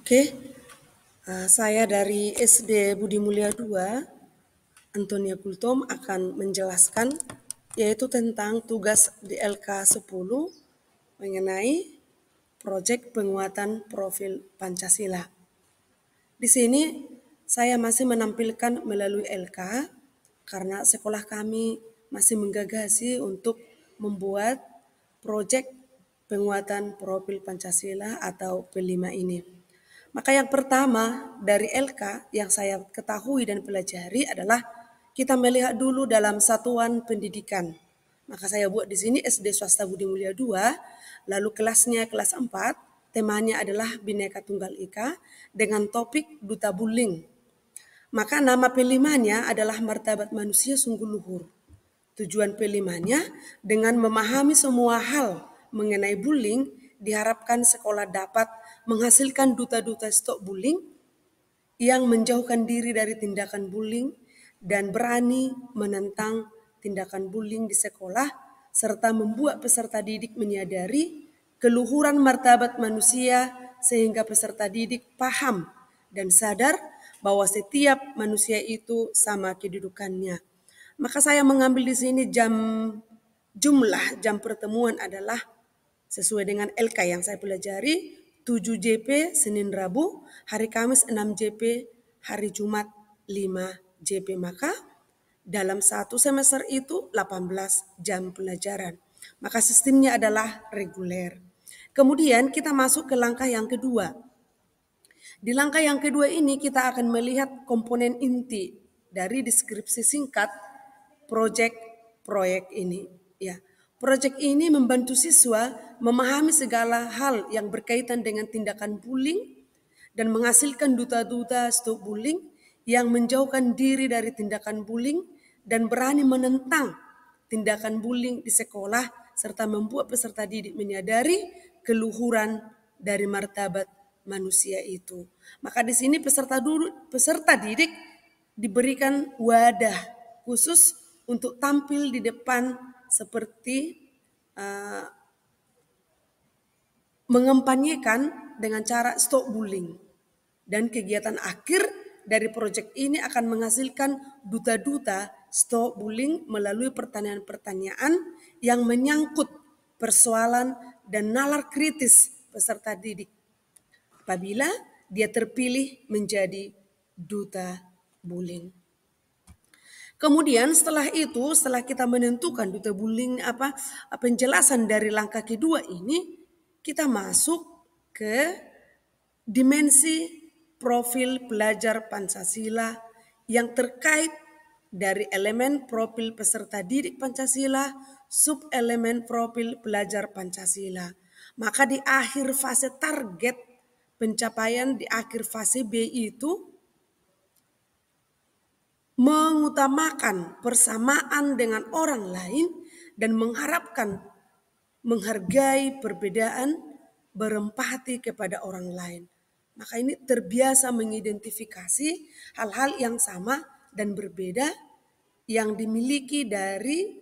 Oke, saya dari SD Budi Mulia 2, Antonia Kultom akan menjelaskan yaitu tentang tugas di LK 10 mengenai proyek penguatan profil Pancasila. Di sini saya masih menampilkan melalui LK karena sekolah kami masih menggagasi untuk membuat proyek penguatan profil Pancasila atau P5 ini. Maka yang pertama dari LK yang saya ketahui dan pelajari adalah kita melihat dulu dalam satuan pendidikan. Maka saya buat di sini SD Swasta Budi Mulia 2, lalu kelasnya kelas 4, temanya adalah Bhinneka Tunggal Ika dengan topik Duta Bullying. Maka nama P5-nya adalah Martabat Manusia Sungguh Luhur. Tujuan P5-nya dengan memahami semua hal mengenai bullying, diharapkan sekolah dapat menghasilkan duta-duta stop bullying yang menjauhkan diri dari tindakan bullying dan berani menentang tindakan bullying di sekolah, serta membuat peserta didik menyadari keluhuran martabat manusia sehingga peserta didik paham dan sadar bahwa setiap manusia itu sama kedudukannya. Maka saya mengambil di sini jumlah jam pertemuan adalah sesuai dengan LK yang saya pelajari 7 JP Senin Rabu, hari Kamis 6 JP, hari Jumat 5 JP. Maka dalam satu semester itu 18 jam pelajaran. Maka sistemnya adalah reguler. Kemudian kita masuk ke langkah yang kedua. Di langkah yang kedua ini kita akan melihat komponen inti dari deskripsi singkat proyek ini. Ya, proyek ini membantu siswa memahami segala hal yang berkaitan dengan tindakan bullying dan menghasilkan duta-duta stop bullying yang menjauhkan diri dari tindakan bullying dan berani menentang tindakan bullying di sekolah serta membuat peserta didik menyadari keluhuran dari martabat manusia itu. Maka di sini peserta didik diberikan wadah khusus untuk tampil di depan seperti mengempanyekan dengan cara stop bullying. Dan kegiatan akhir dari proyek ini akan menghasilkan duta-duta stop bullying melalui pertanyaan-pertanyaan yang menyangkut persoalan dan nalar kritis peserta didik apabila dia terpilih menjadi duta bullying. Kemudian setelah kita menentukan duta bullying penjelasan dari langkah kedua ini, kita masuk ke dimensi profil pelajar Pancasila yang terkait dari elemen profil peserta didik Pancasila, sub elemen profil pelajar Pancasila. Maka di akhir fase target pencapaian di akhir fase B itu mengutamakan persamaan dengan orang lain dan menghargai perbedaan, berempati kepada orang lain. Maka ini terbiasa mengidentifikasi hal-hal yang sama dan berbeda yang dimiliki dari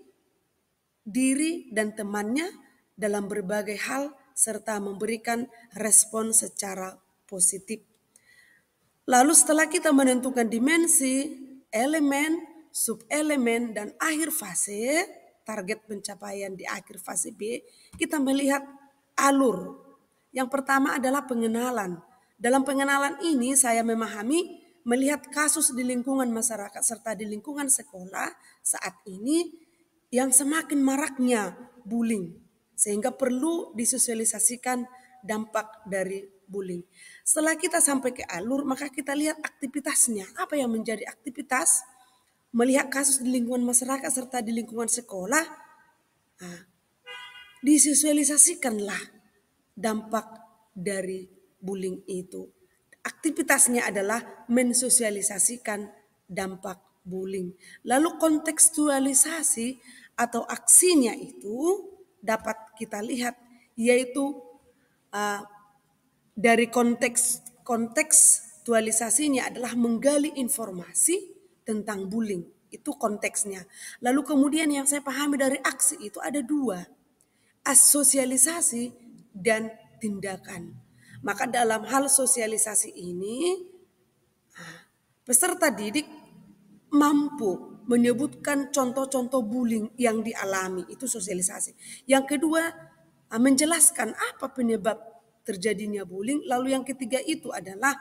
diri dan temannya dalam berbagai hal serta memberikan respon secara positif. Lalu setelah kita menentukan dimensi, elemen, subelemen, dan akhir fase, target pencapaian di akhir fase B, kita melihat alur. Yang pertama adalah pengenalan. Dalam pengenalan ini saya melihat kasus di lingkungan masyarakat serta di lingkungan sekolah saat ini yang semakin maraknya bullying. Sehingga perlu disosialisasikan dampak dari bullying. Setelah kita sampai ke alur, maka kita lihat aktivitasnya. Apa yang menjadi aktivitas? Melihat kasus di lingkungan masyarakat serta di lingkungan sekolah, disosialisasikanlah dampak dari bullying itu. Aktivitasnya adalah mensosialisasikan dampak bullying. Lalu kontekstualisasi atau aksinya itu dapat kita lihat yaitu dari kontekstualisasinya adalah menggali informasi tentang bullying. Itu konteksnya. Lalu kemudian yang saya pahami dari aksi itu ada dua. Asosialisasi dan tindakan. Maka dalam hal sosialisasi ini, peserta didik mampu menyebutkan contoh-contoh bullying yang dialami, itu sosialisasi. Yang kedua, menjelaskan apa penyebab terjadinya bullying. Lalu yang ketiga itu adalah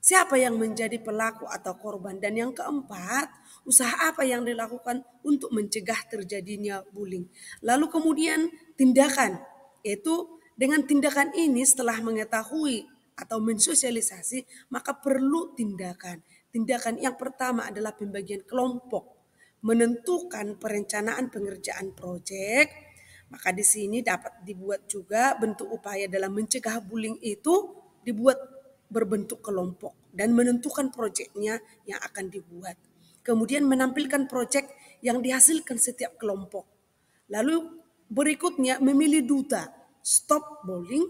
siapa yang menjadi pelaku atau korban. Dan yang keempat, usaha apa yang dilakukan untuk mencegah terjadinya bullying. Lalu kemudian tindakan, yaitu dengan tindakan ini setelah mengetahui atau mensosialisasi, maka perlu tindakan. Tindakan yang pertama adalah pembagian kelompok, menentukan perencanaan pengerjaan proyek. Maka di sini dapat dibuat juga bentuk upaya dalam mencegah bullying itu dibuat berbentuk kelompok dan menentukan proyeknya yang akan dibuat. Kemudian menampilkan proyek yang dihasilkan setiap kelompok. Lalu berikutnya memilih duta, stop bullying,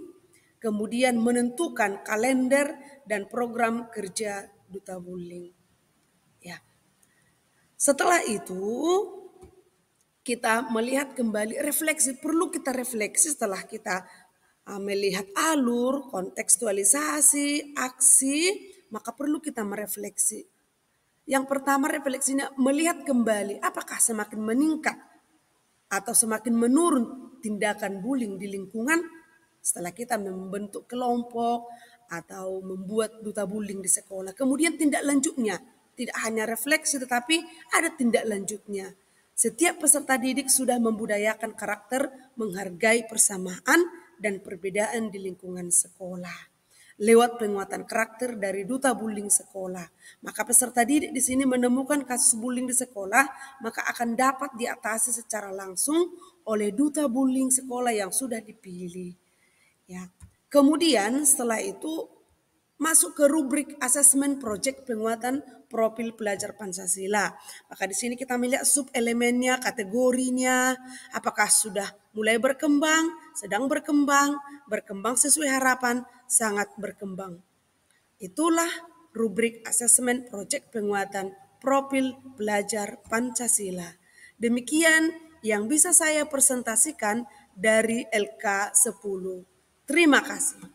kemudian menentukan kalender dan program kerja duta bullying. Ya. Setelah itu kita melihat kembali refleksi, perlu kita refleksi setelah kita melihat alur, kontekstualisasi, aksi, maka perlu kita merefleksi. Yang pertama refleksinya melihat kembali apakah semakin meningkat atau semakin menurun tindakan bullying di lingkungan setelah kita membentuk kelompok atau membuat duta bullying di sekolah. Kemudian tindak lanjutnya, tidak hanya refleksi tetapi ada tindak lanjutnya. Setiap peserta didik sudah membudayakan karakter menghargai persamaan dan perbedaan di lingkungan sekolah. Lewat penguatan karakter dari duta bullying sekolah. Maka peserta didik di sini menemukan kasus bullying di sekolah, maka akan dapat diatasi secara langsung oleh duta bullying sekolah yang sudah dipilih. Ya. Kemudian setelah itu masuk ke rubrik asesmen proyek penguatan profil pelajar Pancasila. Maka di sini kita melihat sub elemennya, kategorinya, apakah sudah mulai berkembang, sedang berkembang, berkembang sesuai harapan, sangat berkembang. Itulah rubrik asesmen proyek penguatan profil pelajar Pancasila. Demikian yang bisa saya presentasikan dari LK 10. Terima kasih.